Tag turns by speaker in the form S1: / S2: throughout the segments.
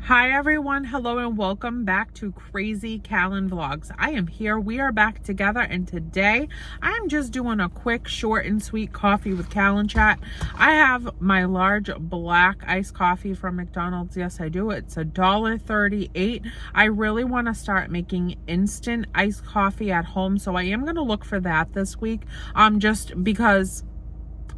S1: Hi everyone, hello and welcome back to Crazy Kalyn Vlogs. I am here, we are back together, and today I'm just doing a quick, short and sweet coffee with Kalyn Chat. I have my large black iced coffee from McDonald's. Yes, I do. It's $1.38. I really want to start making instant iced coffee at home, so I am going to look for that this week, just because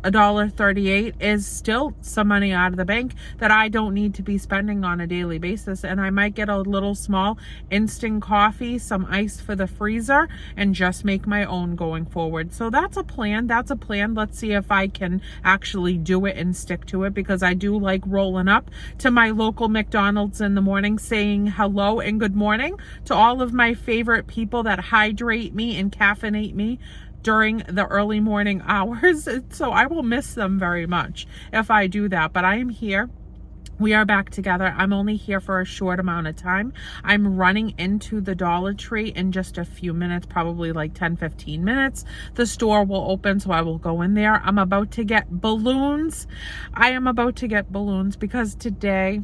S1: $1.38 is still some money out of the bank that I don't need to be spending on a daily basis. And I might get a little small instant coffee, some ice for the freezer, and just make my own going forward. So that's a plan. Let's see if I can actually do it and stick to it, because I do like rolling up to my local McDonald's in the morning, saying hello and good morning to all of my favorite people that hydrate me and caffeinate me during the early morning hours. So I will miss them very much if I do that, but I am here. We are back together. I'm only here for a short amount of time. I'm running into the Dollar Tree in just a few minutes, probably like 10-15 minutes. The store will open, so I will go in there. I'm about to get balloons. I am about to get balloons because today,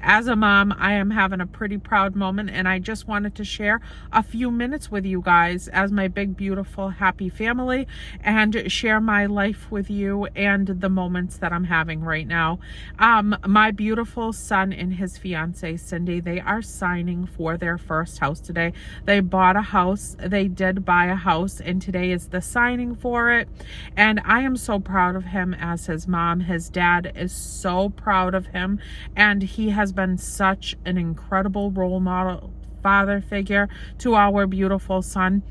S1: as a mom, I am having a pretty proud moment, and I just wanted to share a few minutes with you guys as my big, beautiful, happy family, and share my life with you and the moments that I'm having right now. My beautiful son and his fiance, Cindy, they are signing for their first house today. They bought a house. They did buy a house, and today is the signing for it. And I am so proud of him as his mom. His dad is so proud of him, and he has been such an incredible role model, father figure to our beautiful son.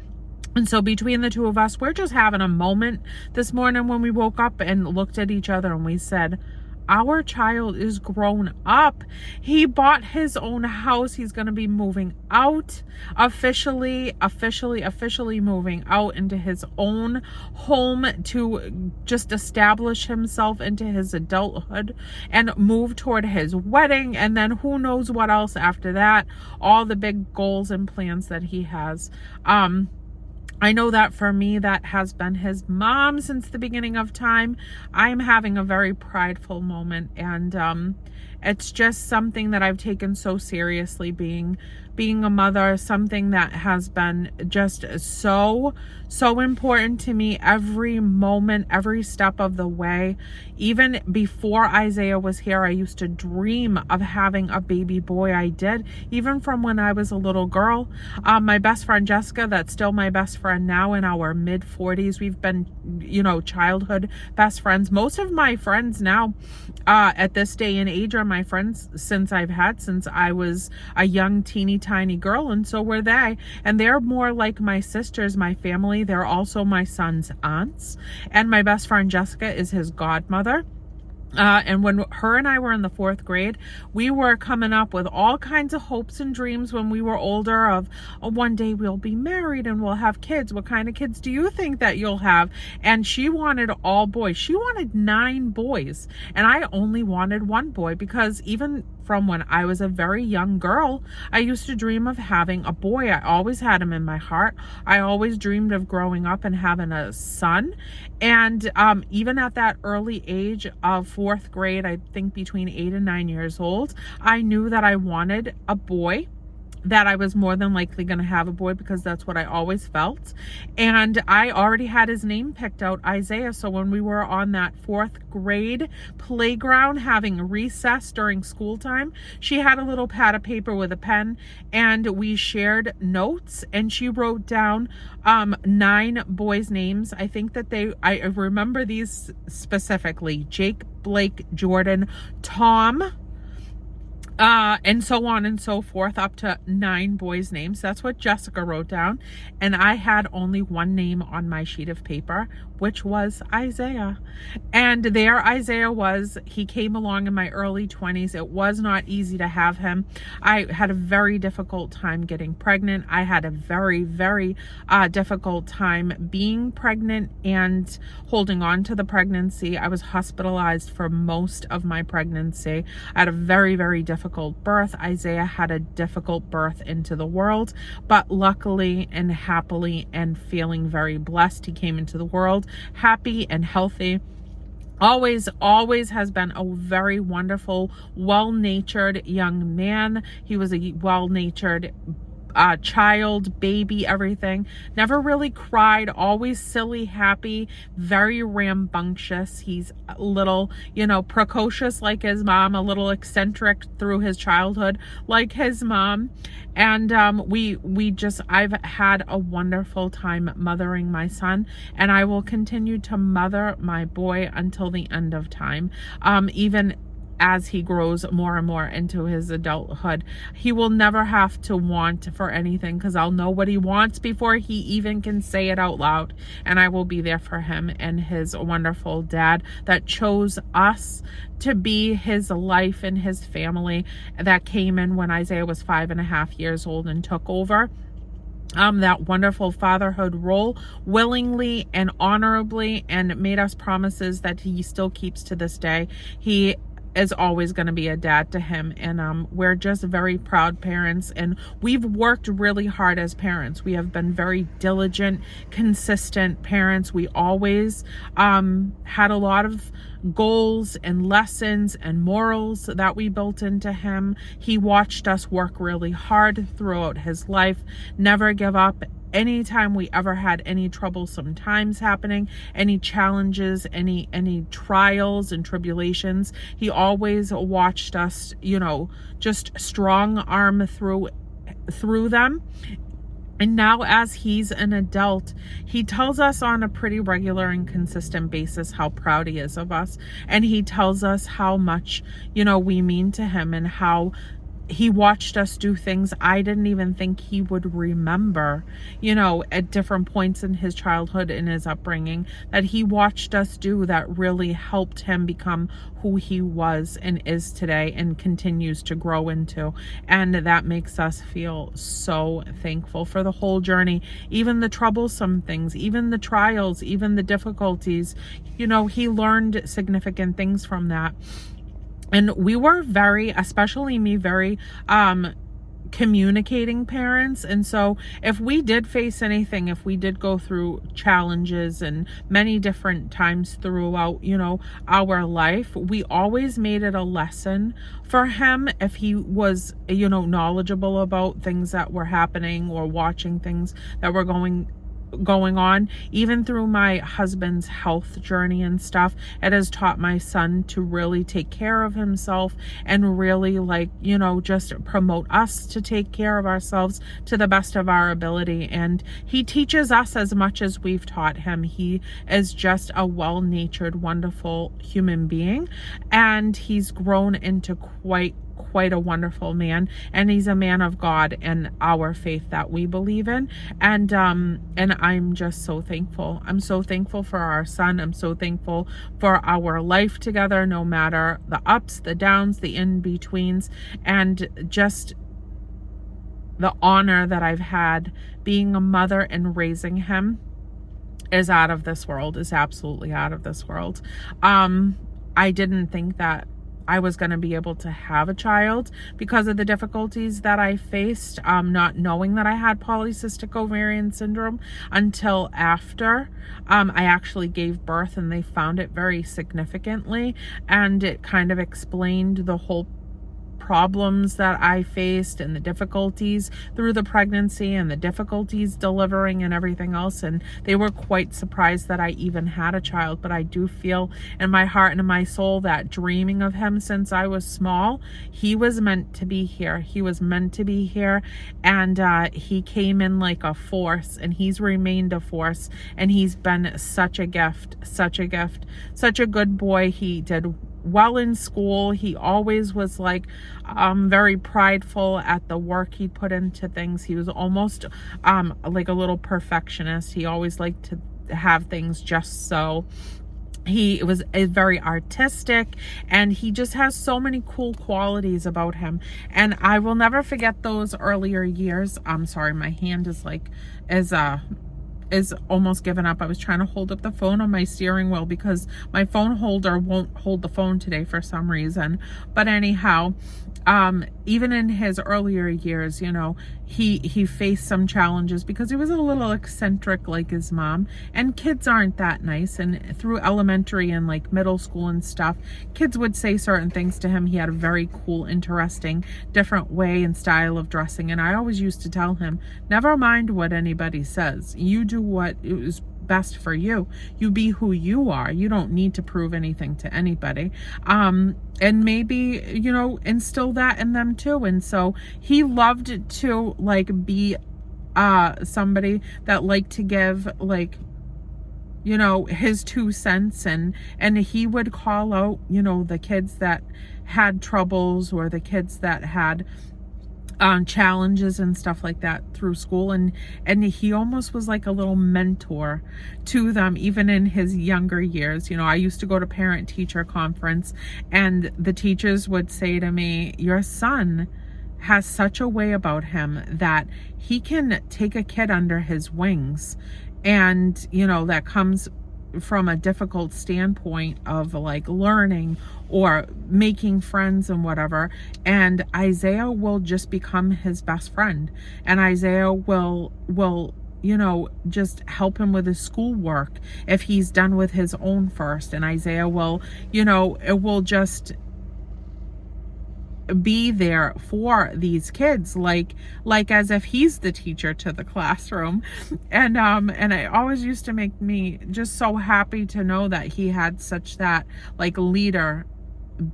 S1: And so between the two of us, we're just having a moment this morning when we woke up and looked at each other and we said, our child is grown up. He bought his own house. He's going to be moving out, officially moving out into his own home to just establish himself into his adulthood and move toward his wedding. And then who knows what else after that, all the big goals and plans that he has. I know that for me, that has been his mom since the beginning of time. I'm having a very prideful moment, and it's just something that I've taken so seriously, being a mother, something that has been just so important to me every moment, every step of the way. Even before Isaiah was here, I used to dream of having a baby boy. I did, even from when I was a little girl. My best friend Jessica, that's still my best friend now, in our mid 40s. We've been, childhood best friends. Most of my friends now, at this day and age, are my friends since I was a young teeny tiny girl, and so were they. And they're more like my sisters, my family. They're also my son's aunts, and my best friend Jessica is his godmother. And when her and I were in the 4th grade, we were coming up with all kinds of hopes and dreams when we were older of, oh, one day we'll be married and we'll have kids. What kind of kids do you think that you'll have? And she wanted all boys. She wanted 9 boys. And I only wanted 1 boy, because even from when I was a very young girl, I used to dream of having a boy. I always had him in my heart. I always dreamed of growing up and having a son. And even at that early age of 4th grade, I think between 8 and 9 years old, I knew that I wanted a boy, that I was more than likely going to have a boy, because that's what I always felt. And I already had his name picked out, Isaiah. So when we were on that 4th grade playground having recess during school time, she had a little pad of paper with a pen, and we shared notes, and she wrote down 9 boys' names. I think that I remember these specifically: Jake, Blake, Jordan, Tom, and so on and so forth, up to 9 boys' names. That's what Jessica wrote down. And I had only 1 name on my sheet of paper, which was Isaiah. And there Isaiah was. He came along in my early 20s. It was not easy to have him. I had a very difficult time getting pregnant. I had a very, very difficult time being pregnant and holding on to the pregnancy. I was hospitalized for most of my pregnancy. I had a very, very difficult birth. Isaiah had a difficult birth into the world, but luckily and happily and feeling very blessed, he came into the world happy and healthy. always has been a very wonderful, well-natured young man. He was a well-natured child, baby, everything. Never really cried, always silly, happy, very rambunctious. He's a little, precocious like his mom, a little eccentric through his childhood like his mom. And I've had a wonderful time mothering my son, and I will continue to mother my boy until the end of time. Even as he grows more and more into his adulthood, he will never have to want for anything, because I'll know what he wants before he even can say it out loud, and I will be there for him and his wonderful dad that chose us to be his life and his family, that came in when Isaiah was 5.5 years old and took over that wonderful fatherhood role willingly and honorably, and made us promises that he still keeps to this day. He is always going to be a dad to him, and we're just very proud parents, and we've worked really hard as parents. We have been very diligent, consistent parents. We always had a lot of goals and lessons and morals that we built into him. He watched us work really hard throughout his life, never give up. Anytime we ever had any troublesome times happening, any challenges, any trials and tribulations, he always watched us, just strong arm through them. And now, as he's an adult, he tells us on a pretty regular and consistent basis how proud he is of us. And he tells us how much, we mean to him, and how he watched us do things I didn't even think he would remember, at different points in his childhood and his upbringing, that he watched us do that really helped him become who he was and is today and continues to grow into. And that makes us feel so thankful for the whole journey, even the troublesome things, even the trials, even the difficulties. He learned significant things from that. And we were especially me, very communicating parents. And so if we did face anything, if we did go through challenges and many different times throughout, our life, we always made it a lesson for him if he was, knowledgeable about things that were happening or watching things that were going on. Even through my husband's health journey and stuff, it has taught my son to really take care of himself and really just promote us to take care of ourselves to the best of our ability. And he teaches us as much as we've taught him. He is just a well-natured, wonderful human being, and he's grown into quite a wonderful man, and he's a man of God and our faith that we believe in. And I'm just so thankful. I'm so thankful for our son. I'm so thankful for our life together, no matter the ups, the downs, the in-betweens, and just the honor that I've had being a mother and raising him is out of this world, is absolutely out of this world. I didn't think that I was going to be able to have a child because of the difficulties that I faced, not knowing that I had polycystic ovarian syndrome until after I actually gave birth, and they found it very significantly, and it kind of explained the whole problems that I faced and the difficulties through the pregnancy and the difficulties delivering and everything else. And they were quite surprised that I even had a child. But I do feel in my heart and in my soul that dreaming of him since I was small, he was meant to be here. He was meant to be here. And he came in like a force, and he's remained a force. And he's been such a gift, such a gift, such a good boy. He did well in school. He always was very prideful at the work he put into things. He was almost like a little perfectionist. He always liked to have things just so. He was very artistic, and he just has so many cool qualities about him. And I will never forget those earlier years. I'm sorry, my hand is almost given up. I was trying to hold up the phone on my steering wheel because my phone holder won't hold the phone today for some reason. But anyhow, even in his earlier years, he faced some challenges because he was a little eccentric like his mom, and kids aren't that nice. And through elementary and like middle school and stuff, kids would say certain things to him. He had a very cool, interesting, different way and style of dressing. And I always used to tell him, never mind what anybody says. You do what is best for you. You be who you are. You don't need to prove anything to anybody. And maybe, instill that in them too. And so he loved to like be somebody that liked to give like, his 2 cents, and he would call out, the kids that had troubles or the kids that had challenges and stuff like that through school, and he almost was like a little mentor to them even in his younger years. I used to go to parent teacher conference, and the teachers would say to me, your son has such a way about him that he can take a kid under his wings, and that comes from a difficult standpoint of like learning or making friends and whatever, and Isaiah will just become his best friend, and Isaiah will just help him with his schoolwork if he's done with his own first, and Isaiah will it will just be there for these kids like as if he's the teacher to the classroom. And it always used to make me just so happy to know that he had such that like leader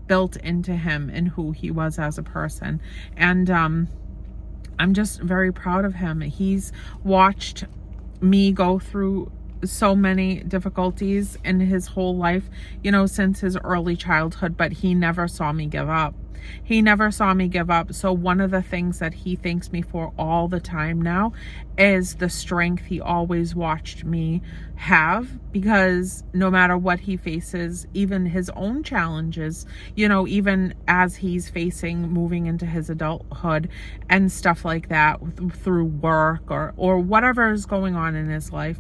S1: built into him and who he was as a person. And I'm just very proud of him. He's watched me go through so many difficulties in his whole life, since his early childhood, but he never saw me give up. He never saw me give up. So one of the things that he thanks me for all the time now is the strength he always watched me have, because no matter what he faces, even his own challenges, even as he's facing moving into his adulthood and stuff like that through work or whatever is going on in his life,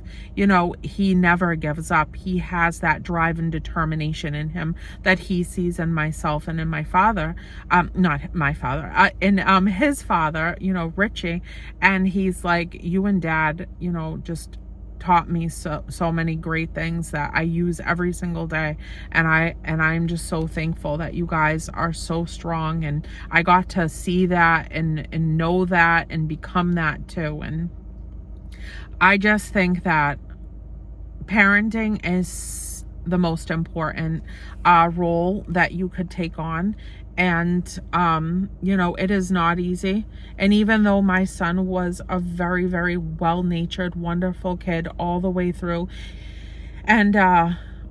S1: he never gives up. He has that drive and determination in him that he sees in myself and in my father, not my father, in his father, Richie. And he's like, you and dad, just taught me so many great things that I use every single day, and I'm just so thankful that you guys are so strong, and I got to see that and know that and become that too. And I just think that parenting is the most important role that you could take on. And it is not easy. And even though my son was a very, very well-natured, wonderful kid all the way through, and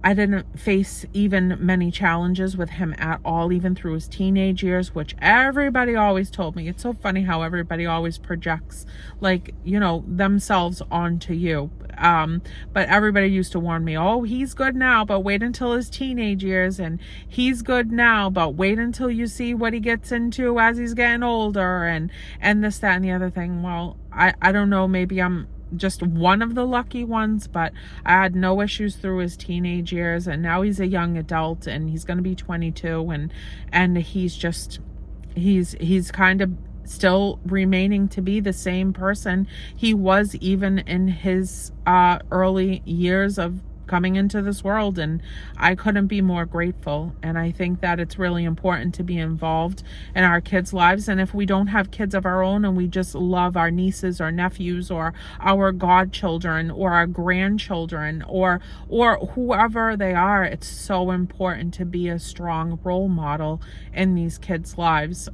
S1: I didn't face even many challenges with him at all, even through his teenage years, which everybody always told me. It's so funny how everybody always projects like, themselves onto you. But everybody used to warn me, oh, he's good now, but wait until his teenage years, and he's good now, but wait until you see what he gets into as he's getting older, and this, that, and the other thing. Well, I don't know, maybe I'm just one of the lucky ones, but I had no issues through his teenage years, and now he's a young adult, and he's going to be 22, and he's kind of still remaining to be the same person he was even in his early years of coming into this world. And I couldn't be more grateful. And I think that it's really important to be involved in our kids' lives. And if we don't have kids of our own and we just love our nieces or nephews or our godchildren or our grandchildren or whoever they are, it's so important to be a strong role model in these kids' lives.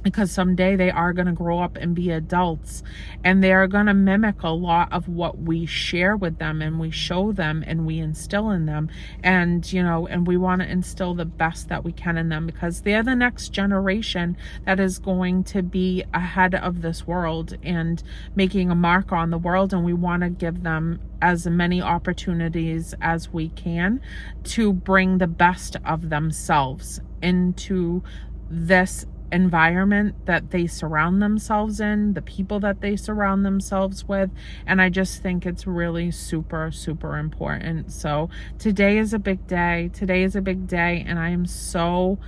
S1: Because someday they are going to grow up and be adults, and they are going to mimic a lot of what we share with them and we show them and we instill in them. And, and we want to instill the best that we can in them, because they're the next generation that is going to be ahead of this world and making a mark on the world. And we want to give them as many opportunities as we can to bring the best of themselves into this environment that they surround themselves in, the people that they surround themselves with. And I just think it's really super, super important. So today is a big day. And I am so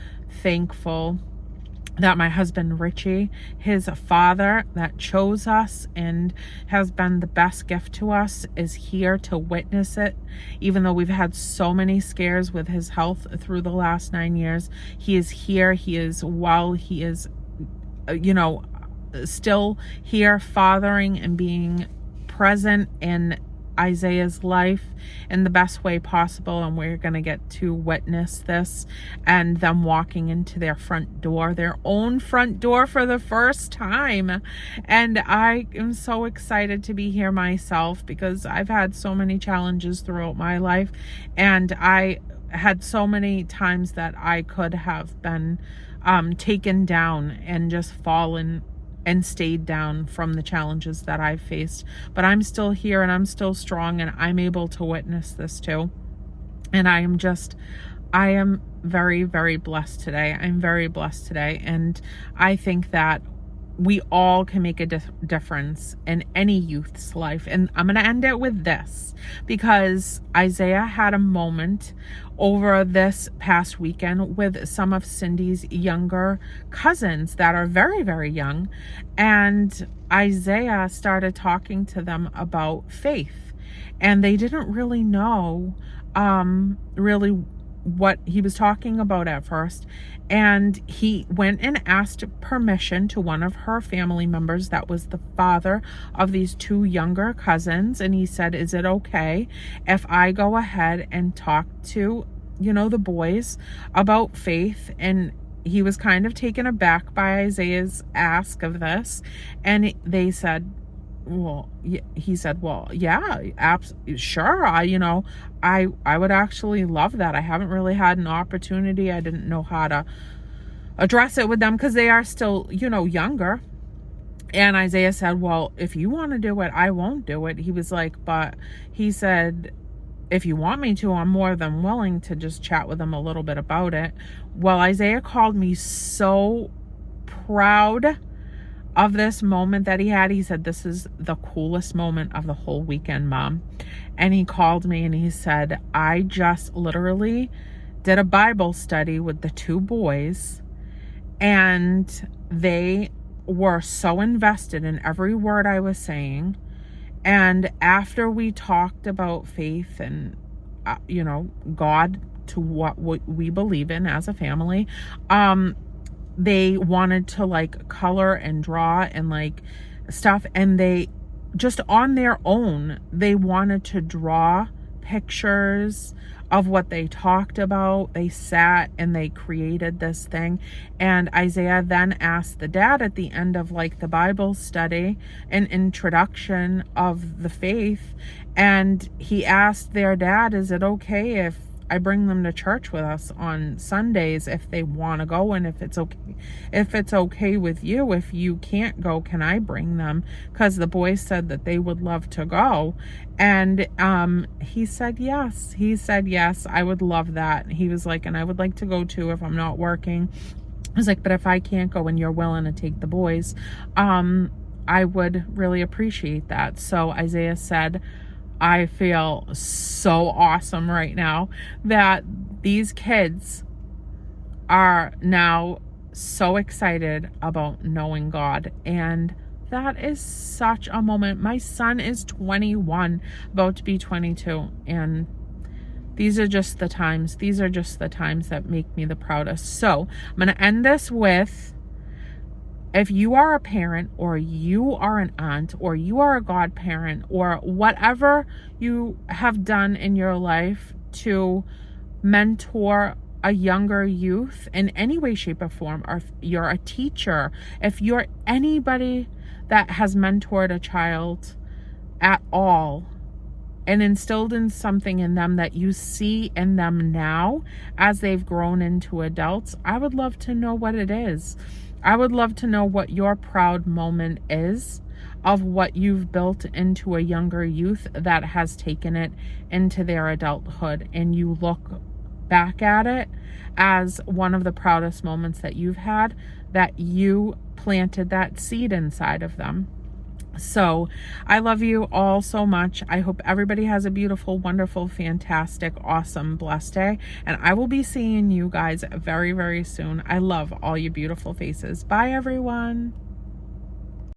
S1: thankful that my husband Richie, his father that chose us and has been the best gift to us, is here to witness it. Even though we've had so many scares with his health through the last 9 years, he is here, he is well, he is, still here fathering and being present in Isaiah's life in the best way possible, and we're going to get to witness this and them walking into their front door, their own front door for the first time. And I am so excited to be here myself, because I've had so many challenges throughout my life, and I had so many times that I could have been taken down and just fallen and stayed down from the challenges that I've faced. But I'm still here, and I'm still strong, and I'm able to witness this too. And I am very, very blessed today. I'm very blessed today. And I think that we all can make a difference in any youth's life. And I'm going to end it with this, because Isaiah had a moment over this past weekend with some of Cindy's younger cousins that are very, very young. And Isaiah started talking to them about faith. And they didn't really know really what he was talking about at first. And he went and asked permission to one of her family members that was the father of these two younger cousins. And he said, is it okay if I go ahead and talk to, the boys about faith? And he was kind of taken aback by Isaiah's ask of this. And they said, he said, well, yeah, sure. I would actually love that. I haven't really had an opportunity. I didn't know how to address it with them, because they are still, younger. And Isaiah said, well, if you want to do it, I won't do it. He was like, but he said, if you want me to, I'm more than willing to just chat with them a little bit about it. Well, Isaiah called me so proud of this moment that he had. He said, this is the coolest moment of the whole weekend, Mom. And he called me and he said, I just literally did a Bible study with the two boys, and they were so invested in every word I was saying. And after we talked about faith and, God, to what we believe in as a family, they wanted to color and draw and stuff. And they just on their own, they wanted to draw pictures of what they talked about. They sat and they created this thing. And Isaiah then asked the dad at the end of the Bible study, an introduction of the faith. And he asked their dad, is it okay if I bring them to church with us on Sundays if they want to go? And if it's okay with you, if you can't go, can I bring them? Because the boys said that they would love to go. And he said yes. I would love that. He was like, and I would like to go too if I'm not working. I was like, but if I can't go and you're willing to take the boys, I would really appreciate that. So Isaiah said, I feel so awesome right now that these kids are now so excited about knowing God. And that is such a moment. My son is 21, about to be 22. And these are just the times that make me the proudest. So I'm going to end this with, if you are a parent, or you are an aunt, or you are a godparent, or whatever you have done in your life to mentor a younger youth in any way, shape, or form, or if you're a teacher, if you're anybody that has mentored a child at all and instilled in something in them that you see in them now as they've grown into adults, I would love to know what it is. I would love to know what your proud moment is of what you've built into a younger youth that has taken it into their adulthood, and you look back at it as one of the proudest moments that you've had, that you planted that seed inside of them. So I love you all so much. I hope everybody has a beautiful, wonderful, fantastic, awesome, blessed day. And I will be seeing you guys very, very soon. I love all you beautiful faces. Bye, everyone.